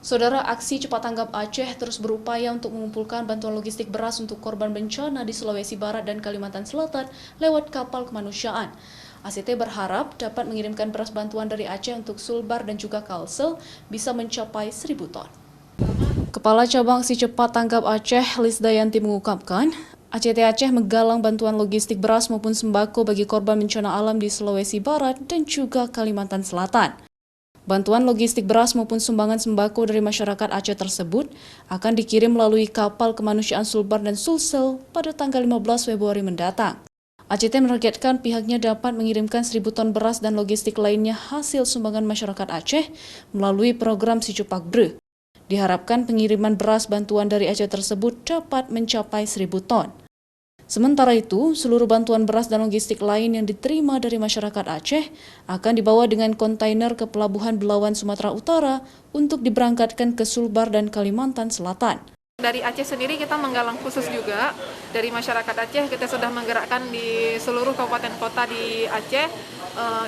Saudara, aksi cepat tanggap Aceh terus berupaya untuk mengumpulkan bantuan logistik beras untuk korban bencana di Sulawesi Barat dan Kalimantan Selatan lewat kapal kemanusiaan. ACT berharap dapat mengirimkan beras bantuan dari Aceh untuk Sulbar dan juga Kalsel bisa mencapai 1.000 ton. Kepala Cabang Aksi Cepat Tanggap Aceh, Lisdayanti mengungkapkan, ACT Aceh menggalang bantuan logistik beras maupun sembako bagi korban bencana alam di Sulawesi Barat dan juga Kalimantan Selatan. Bantuan logistik beras maupun sumbangan sembako dari masyarakat Aceh tersebut akan dikirim melalui kapal kemanusiaan Sulbar dan Sulsel pada tanggal 15 Februari mendatang. ACT menargetkan pihaknya dapat mengirimkan 1.000 ton beras dan logistik lainnya hasil sumbangan masyarakat Aceh melalui program Si Cupak Bre. Diharapkan pengiriman beras bantuan dari Aceh tersebut dapat mencapai 1.000 ton. Sementara itu, seluruh bantuan beras dan logistik lain yang diterima dari masyarakat Aceh akan dibawa dengan kontainer ke Pelabuhan Belawan, Sumatera Utara untuk diberangkatkan ke Sulbar dan Kalimantan Selatan. Dari Aceh sendiri kita menggalang khusus juga dari masyarakat Aceh. Kita sudah menggerakkan di seluruh kabupaten kota di Aceh.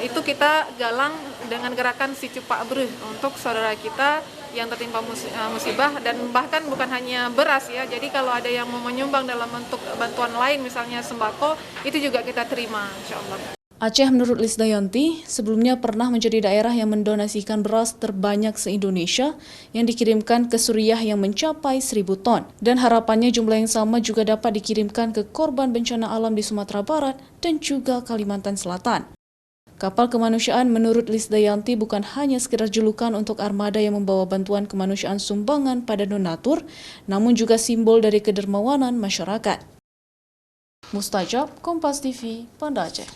Itu kita galang dengan gerakan Si Cupak Bre untuk saudara kita yang tertimpa musibah, dan bahkan bukan hanya beras ya. Jadi kalau ada yang mau menyumbang dalam bentuk bantuan lain, misalnya sembako, itu juga kita terima, insya Allah. Aceh menurut Lisdayanti sebelumnya pernah menjadi daerah yang mendonasikan beras terbanyak se-Indonesia yang dikirimkan ke Suriah yang mencapai 1.000 ton. Dan harapannya jumlah yang sama juga dapat dikirimkan ke korban bencana alam di Sumatera Barat dan juga Kalimantan Selatan. Kapal kemanusiaan menurut Lisdayanti bukan hanya sekedar julukan untuk armada yang membawa bantuan kemanusiaan sumbangan pada donatur, namun juga simbol dari kedermawanan masyarakat. Mustajab, Kompas TV, Banda Aceh.